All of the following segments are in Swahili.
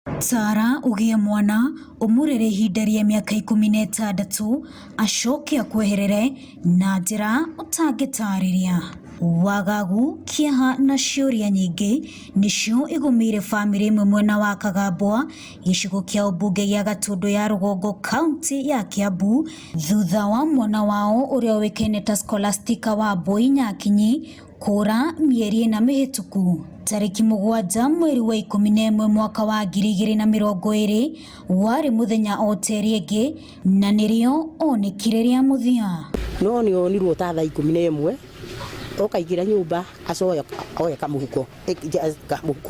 Sarah ugie mwana umurere ihinda rĩa mĩaka 16 acokia kweherere na njĩra ũtangĩtarĩria. Wagagu, kĩeha na ciũria nyingĩ nĩcio igũmĩire famĩlĩ ĩmwe mwena wa Kagambwa, gĩcigo kĩa ũmbunge gĩa Gatundu ya Rũgongo, kaunti ya Kiambu, thutha wa mwana wao ũrĩa ũĩkaine ta Scholastica Wambui Nyakinyi kũra mĩeri 4 mĩhĩtũku. Tarĩki 7 mweri wa 11 mwaka wa 2020 warĩ mũthenya o terĩ ĩngĩ na nĩrĩo onekire rĩa mũthia. No nĩ onirwo ta thaa 11 okaingĩra nyũmba acoya oya kamũhuko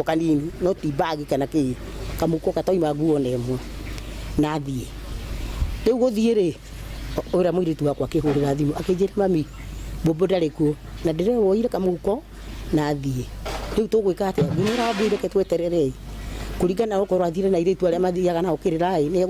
kanini no ti bagi kana kĩ kamũhuko gatoima nguo nemwe na thiĩ rĩu gũthiĩ rĩ ũrĩa mũirĩtu wakwa akĩhũrĩra thimũ akĩnjĩra mami Bobo ndarĩ kuo na ndĩrewoire kamũhuko na thiĩ rĩu tũgwĩka atĩa nginya Wambui reke tweterere kũringana okorwo athire na airĩtu arĩa mathiaga nao kĩrĩra nĩ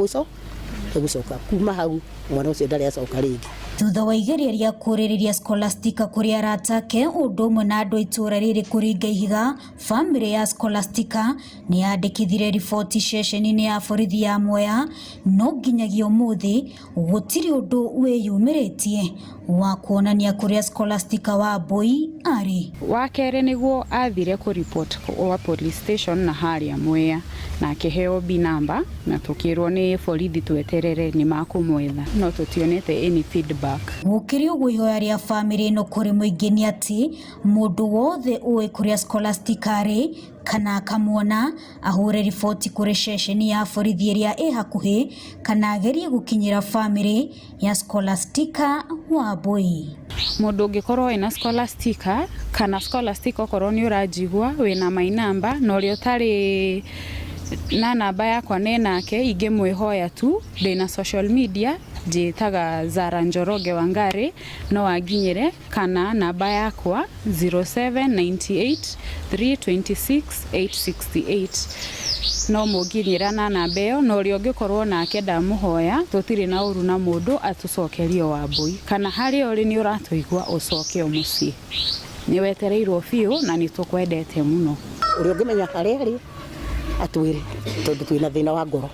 egũcoka kuma hau mwana ũcio ndarĩ acoka rĩngĩ. Thutha wa igeria rĩa kũrĩrĩria Scholastica kũrĩ arata ake ũndũ ũmwe na andũ itũra rĩrĩ kũringa ihiga, famĩlĩ ya Scholastica nĩ yandĩkithire riboti ceceni-inĩ ya borithi ya Mwea, no nginyagia ũmũthĩ gũtirĩ ũndũ wĩyumĩrĩtie wa kuonania kũrĩa Scholastica Wambui arĩ. Wa kerĩ nĩguo athire kũripoti kwa police station na harĩa Mwea na akĩheo B number na tũkĩrwo nĩ borithi tweterere nĩ makũmwetha no tũtionete any feedback. Gũkĩrĩ ũguo ihoya rĩa famĩlĩ ĩno kũrĩ mũingĩ nĩ atĩ mũndũ wothe ũĩ kũrĩa Scholastica arĩ kana akamuona ahũre riboti kũrĩ ceceni ya borithi ĩrĩa ĩ hakuhĩ kana agerie gũkinyĩra famĩlĩ ya Scholastica Wambui. Mũndũ ũngĩkorwo ena Scholastica kana Scholastica okorwo nĩ ũranjigua wĩna my number na ũrĩa ũtarĩ na namba yakwa nake ingĩmwĩhoya tu ndĩna social media njĩtaga Zara Njoroge Wangari no anginyĩre kana namba yakwa 0798 326 868 no mũnginyĩra na namba ĩyo na ũrĩa ũngĩkorwo nake ndamũhoya tũtirĩ na ũru na mũndũ atũcokerio Wambui kana harĩa ũrĩ nĩ ũratũigua ũcoke mũciĩ nĩ wetereirwo biũ na nĩ tũkwendete mũno. Ũrĩa ũngĩmenya harĩa arĩ atwĩre tondũ twĩna thĩna wa ngoro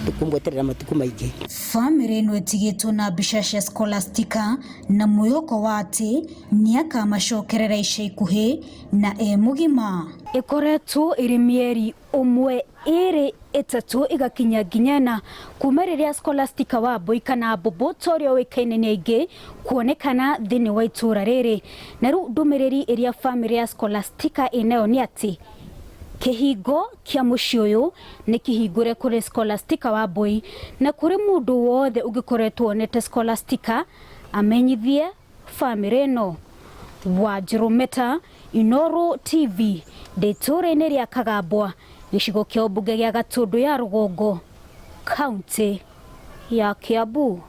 tũkũmweterera matukũ maingĩ. Famĩlĩ ĩno ĩtigĩtwo na mbica cia Scholastica na mwĩhoko wa atĩ nĩ akamacokerera ica ikuhĩ na mũgima. Ĩkoretwo ĩrĩ mĩeri 1, 2, 3 ĩgakinya nginyana kuma rĩrĩa Scholastica Wambui kana Bobo ũrĩa ũĩkaine nĩ aingĩ kuonekana thĩinĩ wa itũra rĩrĩ, na rĩu ndũmĩrĩri ĩrĩa famĩlĩ ya Scholastica ĩnayo nĩ atĩ kĩhingo kĩa mũciĩ ũyũ nĩ kĩhingũre kũrĩ Scholastica Wambui na kũrĩ mũndũ wothe ũngĩkoretwo onete Scholastica amenyithie famĩlĩ ĩno. Wanjirũ Meta, Inooro TV, ndĩtũra-inĩ rĩa Kagambwa, gĩcigo kĩa ũmbunge gĩa Gatundu ya Rũgongo, kaunti ya Kiambu.